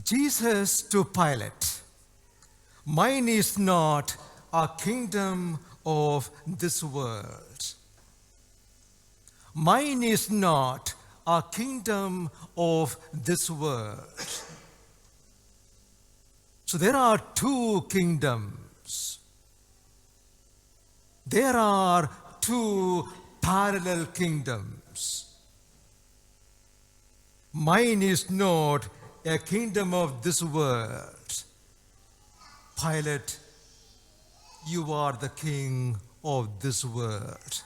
Jesus to Pilate, mine is not a kingdom of this world. Mine is not a kingdom of this world. So there are two kingdoms. There are two parallel kingdoms. Mine is not a kingdom of this world. Pilate, you are the king of this world.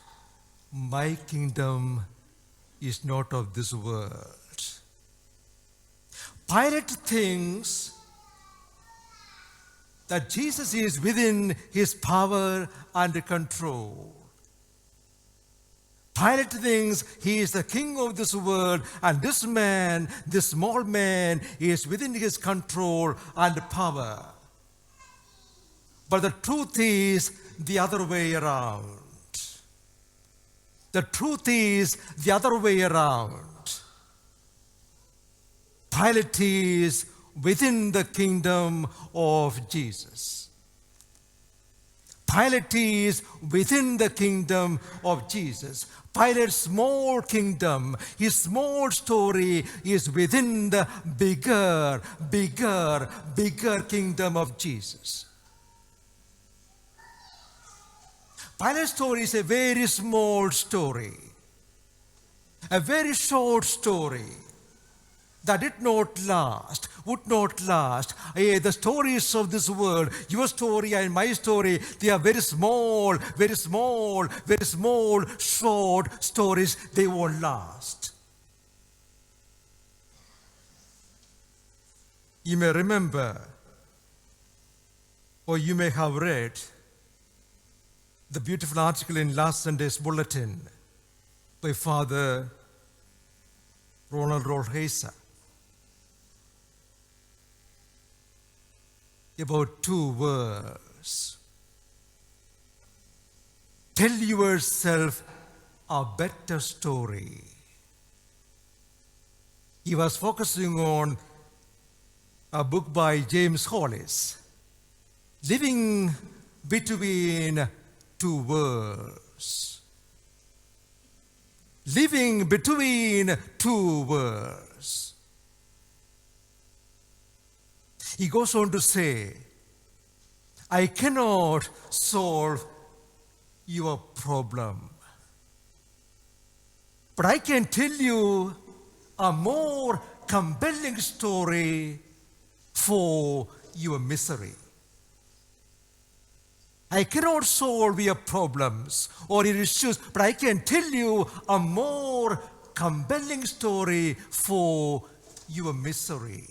My kingdom is not of this world. Pilate thinks that Jesus is within his power and control. Pilate thinks he is the king of this world, and this man, this small man, is within his control and power. But the truth is the other way around. The truth is the other way around. Pilate is within the kingdom of Jesus. Pilate is within the kingdom of Jesus. Pilate's small kingdom, his small story is within the bigger kingdom of Jesus. Pilate's story is a very small story, a very short story that did not last, would not last. The stories of this world, your story and my story, they are very small, short stories. They won't last. You may remember, or you may have read, the beautiful article in last Sunday's bulletin by Father Ronald Rolhesa about two words. Tell yourself a better story. He was focusing on a book by James Hollis, Living Between Two Worlds. Living between two worlds. He goes on to say, I cannot solve your problem, but I can tell you a more compelling story for your misery. I cannot solve your problems or your issues, but I can tell you a more compelling story for your misery.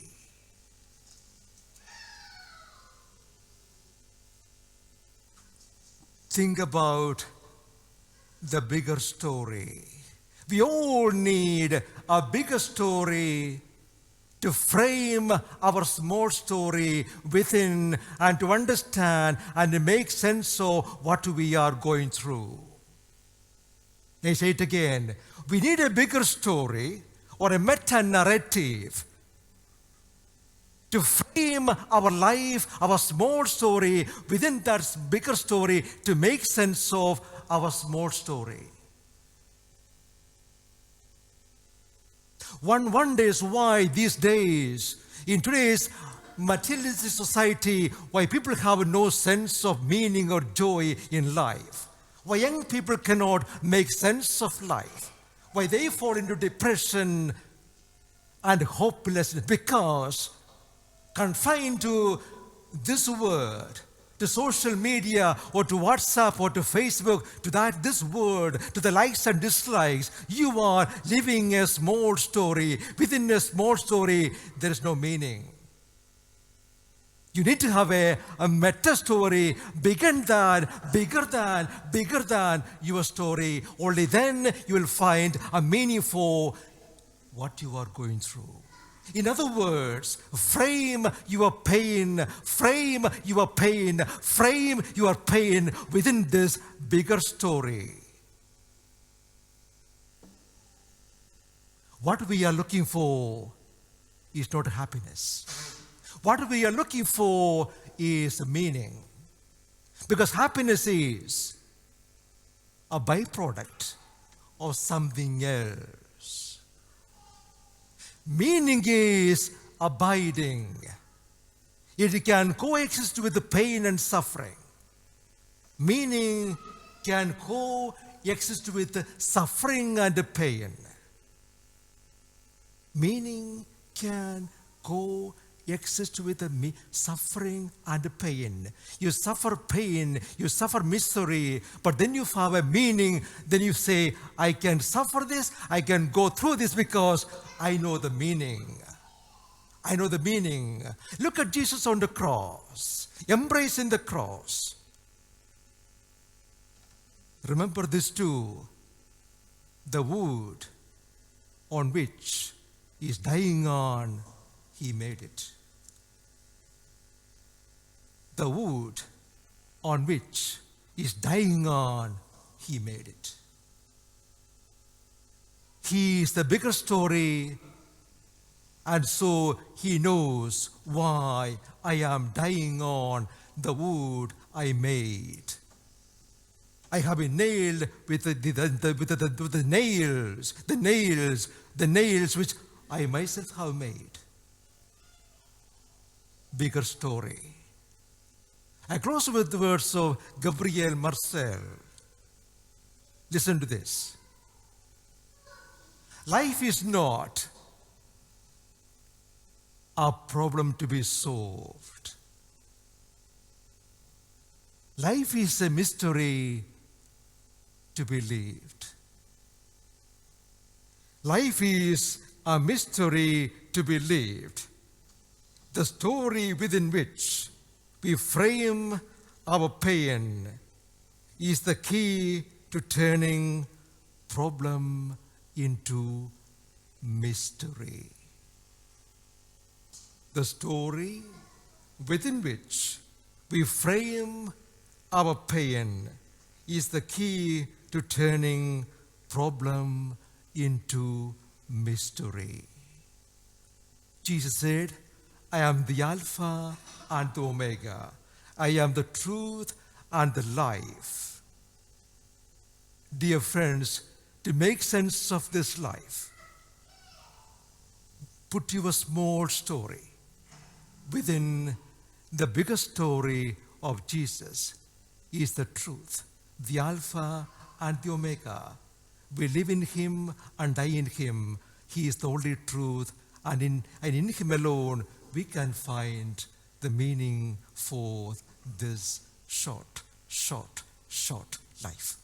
Think about the bigger story. We all need a bigger story to frame our small story within and to understand and make sense of what we are going through. I say it again. We need a bigger story or a meta-narrative to frame our life, our small story within that bigger story to make sense of our small story. One wonders why these days, in today's materialistic society, why people have no sense of meaning or joy in life. Why young people cannot make sense of life. Why they fall into depression and hopelessness, because confined to this word, to social media or to WhatsApp or to Facebook, to this word, to the likes and dislikes, you are living a small story. Within a small story, there is no meaning. You need to have a meta story, bigger than your story. Only then you will find a meaning for what you are going through. In other words, frame your pain within this bigger story. What we are looking for is not happiness. What we are looking for is meaning. Because happiness is a byproduct of something else. Meaning is abiding. It can coexist with the pain and suffering. Meaning can coexist with the suffering and the pain. Meaning can coexist with the suffering and the pain. You suffer pain, you suffer misery, but then you have a meaning. Then you say, I can suffer this, I can go through this because I know the meaning. I know the meaning. Look at Jesus on the cross, embracing the cross. Remember this too. The wood on which he is dying on, he made it. The wood on which he is dying on, he made it. He is the bigger story, and so he knows why I am dying on the wood I made. I have been nailed with the nails which I myself have made. Bigger story. I close with the words of Gabriel Marcel. Listen to this. Life is not a problem to be solved. Life is a mystery to be lived. Life is a mystery to be lived. The story within which we frame our pain is the key to turning problem into mystery. The story within which we frame our pain is the key to turning problem into mystery. Jesus said, I am the Alpha and the Omega. I am the truth and the life. Dear friends, to make sense of this life, put your small story within the bigger story of Jesus. He is the truth, the Alpha and the Omega. We live in Him and die in Him. He is the only truth, and in Him alone we can find the meaning for this short life.